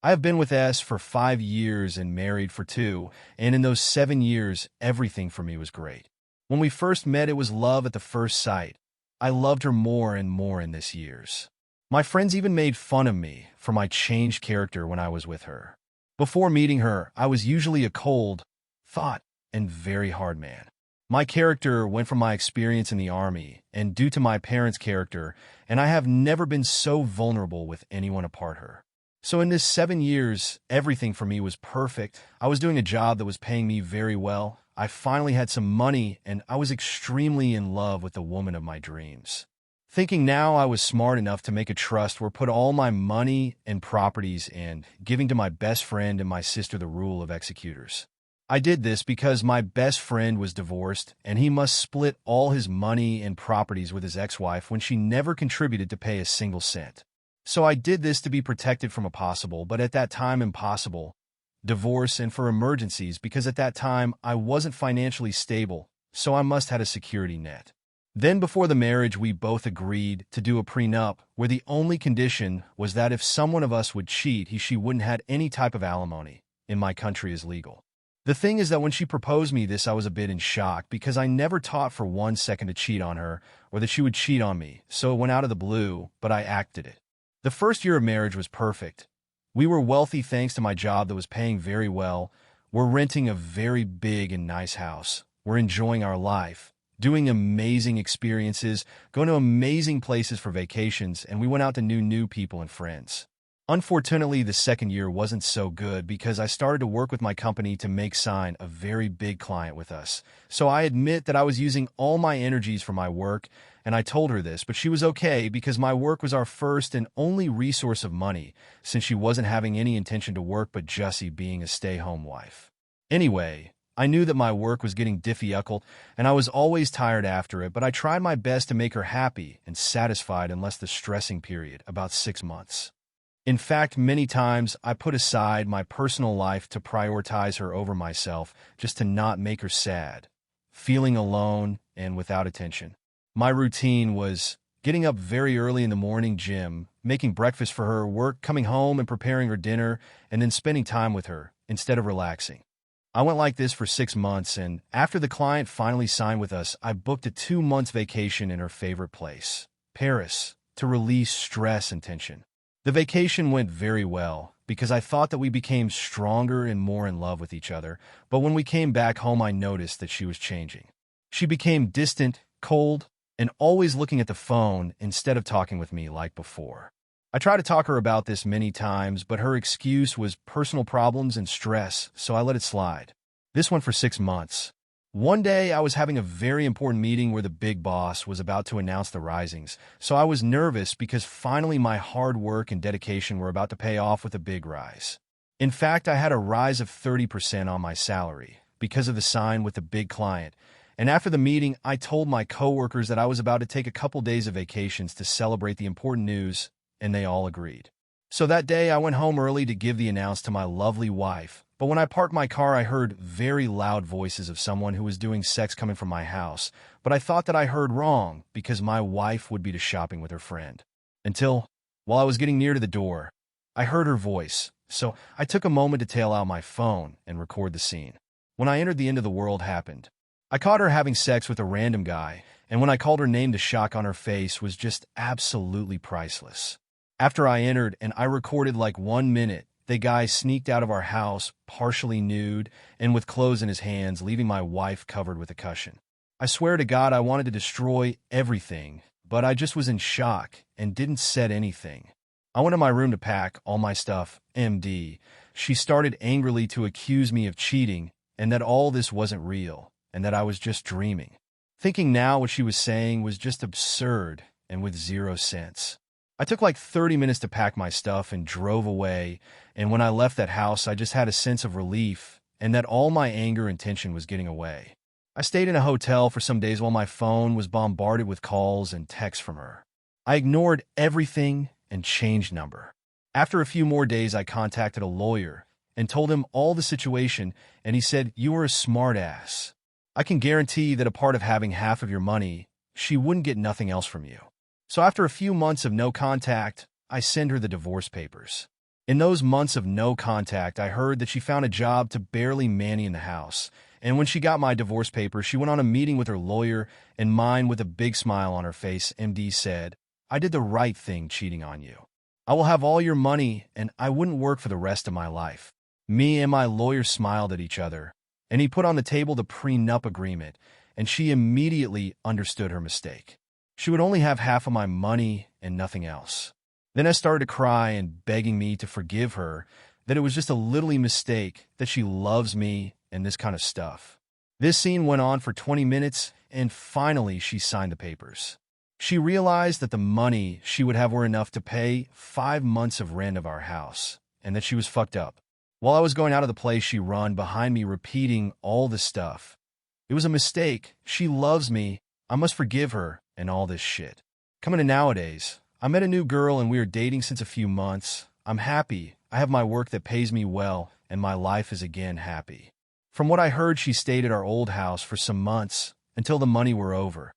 I have been with S for 5 years and married for 2, and in those 7 years, everything for me was great. When we first met, it was love at the first sight. I loved her more and more in this years. My friends even made fun of me for my changed character when I was with her. Before meeting her, I was usually a cold, thought, and very hard man. My character went from my experience in the army and due to my parents' character, and I have never been so vulnerable with anyone apart her. So in this 7 years, everything for me was perfect. I was doing a job that was paying me very well. I finally had some money, and I was extremely in love with the woman of my dreams. Thinking now I was smart enough to make a trust where put all my money and properties in, giving to my best friend and my sister the rule of executors. I did this because my best friend was divorced, and he must split all his money and properties with his ex-wife when she never contributed to pay a single cent. So I did this to be protected from a possible, but at that time impossible, divorce and for emergencies because at that time I wasn't financially stable, so I must have a security net. Then before the marriage we both agreed to do a prenup where the only condition was that if someone of us would cheat, she wouldn't have any type of alimony. In my country is legal. The thing is that when she proposed me this I was a bit in shock because I never thought for 1 second to cheat on her or that she would cheat on me, so it went out of the blue, but I acted it. The first year of marriage was perfect. We were wealthy thanks to my job that was paying very well. We're renting a very big and nice house. We're enjoying our life, doing amazing experiences, going to amazing places for vacations, and we went out to new people and friends. Unfortunately, the second year wasn't so good because I started to work with my company to make sign a very big client with us. So I admit that I was using all my energies for my work, and I told her this, but she was okay because my work was our first and only resource of money since she wasn't having any intention to work but Jussie being a stay-home wife. Anyway, I knew that my work was getting difficult and I was always tired after it, but I tried my best to make her happy and satisfied in less the stressing period, about 6 months. In fact, many times I put aside my personal life to prioritize her over myself just to not make her sad, feeling alone and without attention. My routine was getting up very early in the morning, gym, making breakfast for her, work, coming home and preparing her dinner, and then spending time with her instead of relaxing. I went like this for 6 months, and after the client finally signed with us, I booked a 2-month vacation in her favorite place, Paris, to release stress and tension. The vacation went very well because I thought that we became stronger and more in love with each other, but when we came back home I noticed that she was changing. She became distant, cold, and always looking at the phone instead of talking with me like before. I tried to talk her about this many times, but her excuse was personal problems and stress, so I let it slide. This went for 6 months. One day, I was having a very important meeting where the big boss was about to announce the risings, so I was nervous because finally my hard work and dedication were about to pay off with a big rise. In fact, I had a rise of 30% on my salary because of the sign with the big client, and after the meeting, I told my coworkers that I was about to take a couple days of vacations to celebrate the important news, and they all agreed. So that day, I went home early to give the announce to my lovely wife, but when I parked my car, I heard very loud voices of someone who was doing sex coming from my house, but I thought that I heard wrong because my wife would be to shopping with her friend. Until, while I was getting near to the door, I heard her voice, so I took a moment to tail out my phone and record the scene. When I entered, the end of the world happened. I caught her having sex with a random guy, and when I called her name, the shock on her face was just absolutely priceless. After I entered and I recorded like 1 minute, the guy sneaked out of our house, partially nude and with clothes in his hands, leaving my wife covered with a cushion. I swear to God I wanted to destroy everything, but I just was in shock and didn't say anything. I went to my room to pack all my stuff, MD. She started angrily to accuse me of cheating and that all this wasn't real and that I was just dreaming. Thinking now what she was saying was just absurd and with 0 sense. I took like 30 minutes to pack my stuff and drove away, and when I left that house, I just had a sense of relief and that all my anger and tension was getting away. I stayed in a hotel for some days while my phone was bombarded with calls and texts from her. I ignored everything and changed number. After a few more days, I contacted a lawyer and told him all the situation, and he said, "You were a smart ass. I can guarantee that a part of having half of your money, she wouldn't get nothing else from you." So after a few months of no contact, I send her the divorce papers. In those months of no contact, I heard that she found a job to barely manning the house. And when she got my divorce papers, she went on a meeting with her lawyer, and mine, with a big smile on her face, MD said, "I did the right thing cheating on you. I will have all your money, and I wouldn't work for the rest of my life." Me and my lawyer smiled at each other, and he put on the table the prenup agreement, and she immediately understood her mistake. She would only have half of my money and nothing else. Then I started to cry and begging me to forgive her, that it was just a little mistake, that she loves me, and this kind of stuff. This scene went on for 20 minutes, and finally she signed the papers. She realized that the money she would have were enough to pay 5 months of rent of our house, and that she was fucked up. While I was going out of the place, she ran behind me repeating all this stuff. It was a mistake. She loves me. I must forgive her, and all this shit. Coming to nowadays, I met a new girl and we are dating since a few months. I'm happy. I have my work that pays me well, and my life is again happy. From what I heard, she stayed at our old house for some months until the money were over,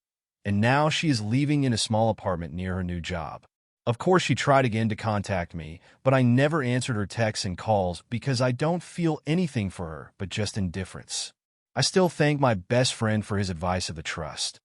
and now she is living in a small apartment near her new job. Of course, she tried again to contact me, but I never answered her texts and calls because I don't feel anything for her but just indifference. I still thank my best friend for his advice of the trust.